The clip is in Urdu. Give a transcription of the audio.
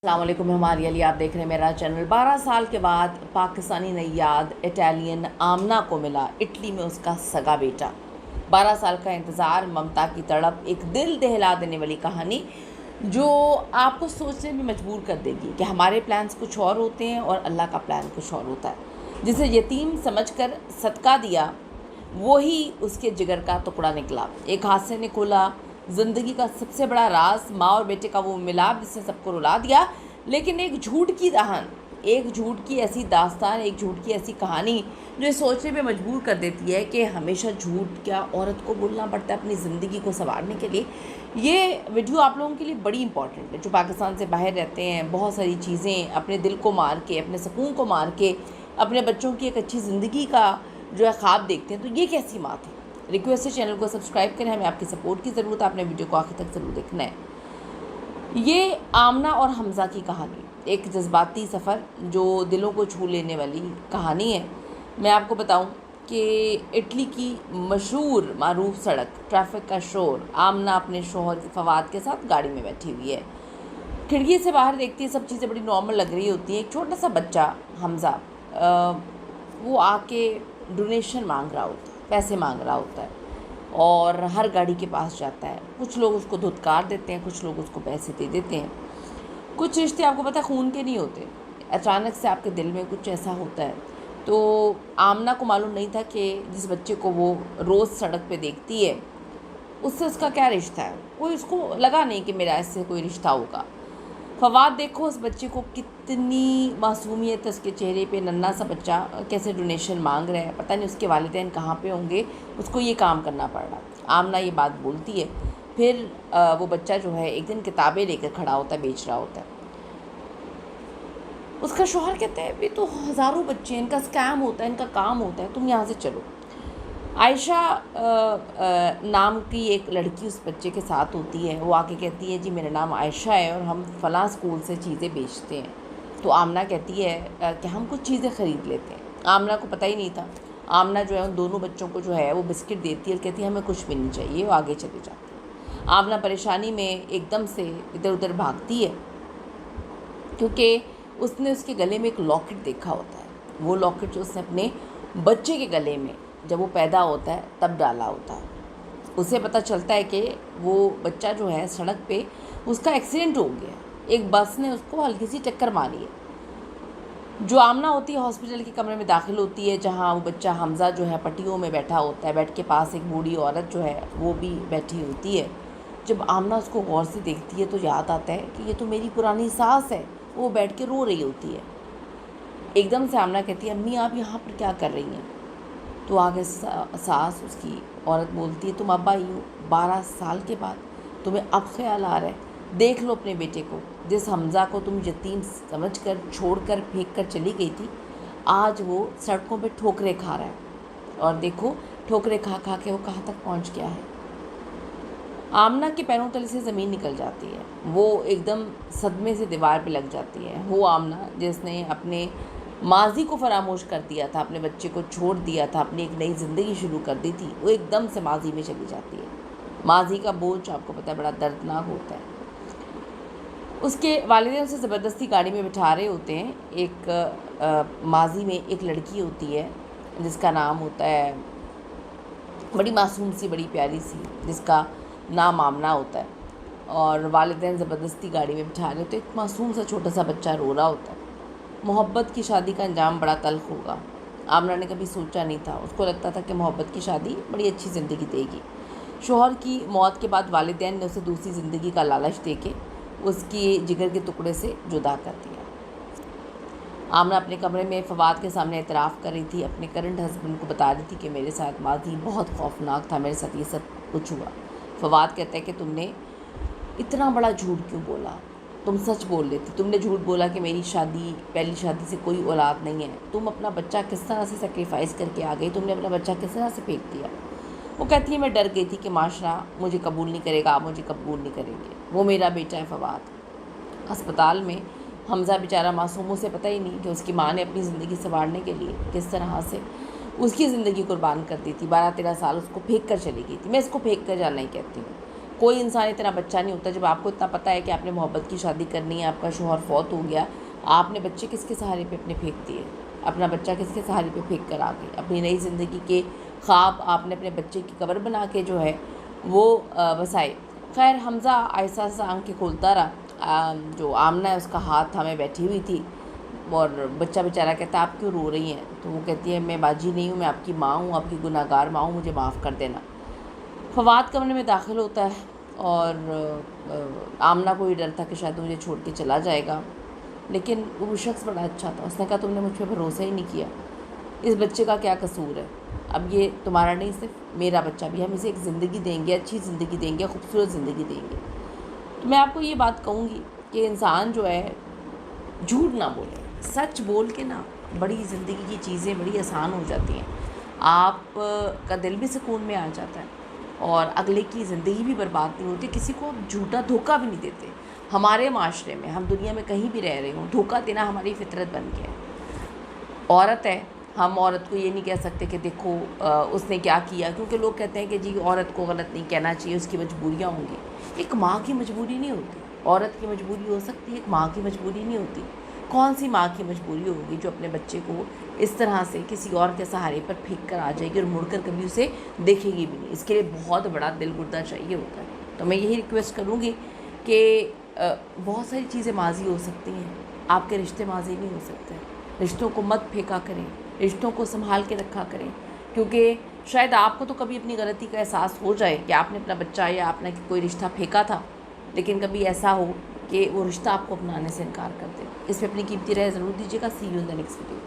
السلام علیکم، ہماری علی، آپ دیکھ رہے ہیں میرا چینل۔ 12 سال کے بعد پاکستانی نیاد اٹیلین آمنہ کو ملا اٹلی میں اس کا سگا بیٹا۔ 12 سال کا انتظار، ممتا کی تڑپ، ایک دل دہلا دینے والی کہانی جو آپ کو سوچنے میں مجبور کر دے گی کہ ہمارے پلانز کچھ اور ہوتے ہیں اور اللہ کا پلان کچھ اور ہوتا ہے۔ جسے یتیم سمجھ کر صدقہ دیا وہی اس کے جگر کا ٹکڑا نکلا۔ ایک حادثے نے کھولا زندگی کا سب سے بڑا راز، ماں اور بیٹے کا وہ ملاپ جس نے سب کو رلا دیا۔ لیکن ایک جھوٹ کی دہن، ایک جھوٹ کی ایسی داستان، ایک جھوٹ کی ایسی کہانی جو یہ سوچنے پہ مجبور کر دیتی ہے کہ ہمیشہ جھوٹ کیا عورت کو بولنا پڑتا ہے اپنی زندگی کو سنوارنے کے لیے۔ یہ ویڈیو آپ لوگوں کے لیے بڑی امپورٹنٹ ہے جو پاکستان سے باہر رہتے ہیں، بہت ساری چیزیں اپنے دل کو مار کے، اپنے سکون کو مار کے، اپنے بچوں کی ایک اچھی زندگی کا جو ہے خواب دیکھتے ہیں۔ تو یہ کیسی بات ہے؟ ریکویسٹ ہے چینل کو سبسکرائب کریں، ہمیں آپ کی سپورٹ کی ضرورت ہے، آپ نے ویڈیو کو آخر تک ضرور دیکھنا ہے۔ یہ آمنہ اور حمزہ کی کہانی، ایک جذباتی سفر جو دلوں کو چھو لینے والی کہانی ہے۔ میں آپ کو بتاؤں کہ اٹلی کی مشہور معروف سڑک، ٹریفک کا شور، آمنہ اپنے شوہر فواد کے ساتھ گاڑی میں بیٹھی ہوئی ہے۔ کھڑکی سے باہر دیکھتی ہے، سب چیزیں بڑی نارمل لگ رہی ہوتی ہیں۔ ایک چھوٹا سا بچہ حمزہ وہ آ کے ڈونیشن مانگ رہا ہوتا ہے، پیسے مانگ رہا ہوتا ہے اور ہر گاڑی کے پاس جاتا ہے۔ کچھ لوگ اس کو دھتکار دیتے ہیں، کچھ لوگ اس کو پیسے دے دیتے ہیں۔ کچھ رشتے آپ کو پتہ ہے خون کے نہیں ہوتے، اچانک سے آپ کے دل میں کچھ ایسا ہوتا ہے۔ تو آمنہ کو معلوم نہیں تھا کہ جس بچے کو وہ روز سڑک پہ دیکھتی ہے اس سے اس کا کیا رشتہ ہے۔ کوئی اس کو لگا نہیں کہ میرا اس سے کوئی رشتہ ہوگا۔ فواد دیکھو اس بچے کو، کتنی معصومیت ہے اس کے چہرے پہ، ننھا سا بچہ کیسے ڈونیشن مانگ رہا ہے، پتہ نہیں اس کے والدین کہاں پہ ہوں گے، اس کو یہ کام کرنا پڑ رہا۔ آمنہ یہ بات بولتی ہے، پھر وہ بچہ جو ہے ایک دن کتابیں لے کر کھڑا ہوتا ہے، بیچ رہا ہوتا ہے۔ اس کا شوہر کہتا ہے بھی تو ہزاروں بچے ہیں، ان کا اسکیم ہوتا ہے، ان کا کام ہوتا ہے، تم یہاں سے چلو۔ عائشہ نام کی ایک لڑکی اس بچے کے ساتھ ہوتی ہے، وہ آ کے کہتی ہے جی میرا نام عائشہ ہے اور ہم فلاں اسکول سے چیزیں بیچتے ہیں۔ تو آمنہ کہتی ہے کہ ہم کچھ چیزیں خرید لیتے ہیں۔ آمنہ کو پتہ ہی نہیں تھا۔ آمنہ جو ہے ان دونوں بچوں کو جو ہے وہ بسکٹ دیتی ہے اور کہتی ہے ہمیں کچھ بھی نہیں چاہیے، وہ آگے چلے جاتے ہیں۔ آمنہ پریشانی میں ایک دم سے ادھر ادھر بھاگتی ہے کیونکہ اس نے اس کے گلے میں ایک لاکٹ دیکھا ہوتا ہے۔ وہ لاکٹ جو اس نے اپنے بچے کے گلے میں جب وہ پیدا ہوتا ہے تب ڈالا ہوتا ہے۔ اسے پتہ چلتا ہے کہ وہ بچہ جو ہے سڑک پہ اس کا ایکسیڈنٹ ہو گیا، ایک بس نے اس کو ہلکی سی ٹکر ماری ہے۔ جو آمنہ ہوتی ہے ہاسپٹل کے کمرے میں داخل ہوتی ہے جہاں وہ بچہ حمزہ جو ہے پٹیوں میں بیٹھا ہوتا ہے، بیڈ کے پاس ایک بوڑھی عورت جو ہے وہ بھی بیٹھی ہوتی ہے۔ جب آمنہ اس کو غور سے دیکھتی ہے تو یاد آتا ہے کہ یہ تو میری پرانی ساس ہے، وہ بیٹھ کے رو رہی ہوتی ہے۔ ایک دم سے آمنہ کہتی ہے امی آپ یہاں پر کیا کر رہی ہیں؟ تو آگے ساس اس کی عورت بولتی ہے تم اب آئی ہو 12 سال کے بعد، تمہیں اب خیال آ رہا ہے؟ دیکھ لو اپنے بیٹے کو، جس حمزہ کو تم یتیم سمجھ کر چھوڑ کر پھینک کر چلی گئی تھی، آج وہ سڑکوں پہ ٹھوکریں کھا رہا ہے، اور دیکھو ٹھوکریں کھا کھا کے وہ کہاں تک پہنچ گیا ہے۔ آمنہ کے پیروں تلے سے زمین نکل جاتی ہے، وہ ایک دم صدمے سے دیوار پہ لگ جاتی ہے۔ وہ آمنہ جس نے اپنے ماضی کو فراموش کر دیا تھا، اپنے بچے کو چھوڑ دیا تھا، اپنی ایک نئی زندگی شروع کر دی تھی، وہ ایک دم سے ماضی میں چلی جاتی ہے۔ ماضی کا بوجھ آپ کو پتہ ہے بڑا دردناک ہوتا ہے۔ اس کے والدین اسے زبردستی گاڑی میں بٹھا رہے ہوتے ہیں۔ ایک ماضی میں ایک لڑکی ہوتی ہے جس کا نام ہوتا ہے، بڑی معصوم سی، بڑی پیاری سی، جس کا نام آمنہ ہوتا ہے، اور والدین زبردستی گاڑی میں بٹھا رہے ہوتے ہیں۔ ایک معصوم سا چھوٹا سا بچہ رو رہا ہوتا ہے۔ محبت کی شادی کا انجام بڑا تلخ ہوگا، آمنہ نے کبھی سوچا نہیں تھا۔ اس کو لگتا تھا کہ محبت کی شادی بڑی اچھی زندگی دے گی۔ شوہر کی موت کے بعد والدین نے اسے دوسری زندگی کا لالچ دے کے اس کی جگر کے ٹکڑے سے جدا کر دیا۔ آمنہ اپنے کمرے میں فواد کے سامنے اعتراف کر رہی تھی، اپنے کرنٹ ہسبینڈ کو بتا رہی تھی کہ میرے ساتھ ماضی بہت خوفناک تھا، میرے ساتھ یہ سب کچھ ہوا۔ فواد کہتا ہے کہ تم نے اتنا بڑا جھوٹ کیوں بولا؟ تم سچ بول لیتی، تم نے جھوٹ بولا کہ میری شادی، پہلی شادی سے کوئی اولاد نہیں ہے۔ تم اپنا بچہ کس طرح سے سیکریفائس کر کے آ گئی، تم نے اپنا بچہ کس طرح سے پھینک دیا؟ وہ کہتی ہے میں ڈر گئی تھی کہ معاشرہ مجھے قبول نہیں کرے گا، آپ مجھے قبول نہیں کریں گے۔ وہ میرا بیٹا ہے فواد۔ ہسپتال میں حمزہ بیچارہ معصوم، اسے پتہ ہی نہیں کہ اس کی ماں نے اپنی زندگی سنوارنے کے لیے کس طرح سے اس کی زندگی قربان کر دی تھی۔ 12-13 سال اس کو پھینک کر چلی گئی تھی۔ میں اس کو پھینک کر جانا ہی کہتی ہوں کوئی انسان اتنا بچہ نہیں ہوتا جب آپ کو اتنا پتہ ہے کہ آپ نے محبت کی شادی کرنی ہے، آپ کا شوہر فوت ہو گیا، آپ نے بچے کس کے سہارے پہ اپنے پھینک دیے، اپنا بچہ کس کے سہارے پہ پھینک کر آ گئی، اپنی نئی زندگی کے خواب آپ نے اپنے بچے کی قبر بنا کے جو ہے وہ بسائے۔ خیر حمزہ آہستہ سے آنکھیں کھولتا رہا، جو آمنہ ہے اس کا ہاتھ تھامے بیٹھی ہوئی تھی، اور بچہ بیچارہ کہتا آپ کیوں رو رہی ہیں؟ تو وہ کہتی ہے میں باجی نہیں ہوں، میں آپ کی ماں ہوں، آپ کی گناہ گار ماں ہوں، مجھے معاف کر دینا۔ فواد کمرے میں داخل ہوتا ہے اور آمنہ کو یہ ڈر تھا کہ شاید مجھے چھوڑ کے چلا جائے گا، لیکن وہ شخص بڑا اچھا تھا، اس نے کہا تم نے مجھ پہ بھروسہ ہی نہیں کیا، اس بچے کا کیا قصور ہے، اب یہ تمہارا نہیں صرف میرا بچہ بھی، ہم اسے ایک زندگی دیں گے، اچھی زندگی دیں گے، خوبصورت زندگی دیں گے۔ تو میں آپ کو یہ بات کہوں گی کہ انسان جو ہے جھوٹ نہ بولے، سچ بول کے نا بڑی زندگی کی چیزیں بڑی آسان ہو جاتی ہیں، آپ کا دل بھی سکون میں آ جاتا ہے اور اگلے کی زندگی بھی برباد نہیں ہوتی، کسی کو آپ جھوٹا دھوکہ بھی نہیں دیتے۔ ہمارے معاشرے میں ہم دنیا میں کہیں بھی رہ رہے ہوں، دھوکہ دینا ہماری فطرت بن گیا ہے۔ عورت ہے، ہم عورت کو یہ نہیں کہہ سکتے کہ دیکھو اس نے کیا کیا، کیونکہ لوگ کہتے ہیں کہ جی عورت کو غلط نہیں کہنا چاہیے، اس کی مجبوریاں ہوں گی۔ ایک ماں کی مجبوری نہیں ہوتی، عورت کی مجبوری ہو سکتی ہے، ایک ماں کی مجبوری نہیں ہوتی۔ کون سی ماں کی مجبوری ہوگی جو اپنے بچے کو اس طرح سے کسی اور کے سہارے پر پھینک کر آ جائے گی اور مڑ کر کبھی اسے دیکھے گی بھی نہیں؟ اس کے لیے بہت بڑا دل گردہ چاہیے ہوتا ہے۔ تو میں یہی ریکویسٹ کروں گی کہ بہت ساری چیزیں ماضی ہو سکتی ہیں، آپ کے رشتے ماضی نہیں ہو سکتے۔ رشتوں کو مت پھینکا کریں، رشتوں کو سنبھال کے رکھا کریں، کیونکہ شاید آپ کو تو کبھی اپنی غلطی کا احساس ہو جائے کہ آپ نے اپنا بچہ یا آپ نے کوئی رشتہ پھینکا تھا، لیکن کبھی ایسا ہو کہ وہ رشتہ آپ کو اپنانے سے انکار کر دے۔ اس پہ اپنی قیمتی رائے ضرور دیجیے گا۔ See you in the next video.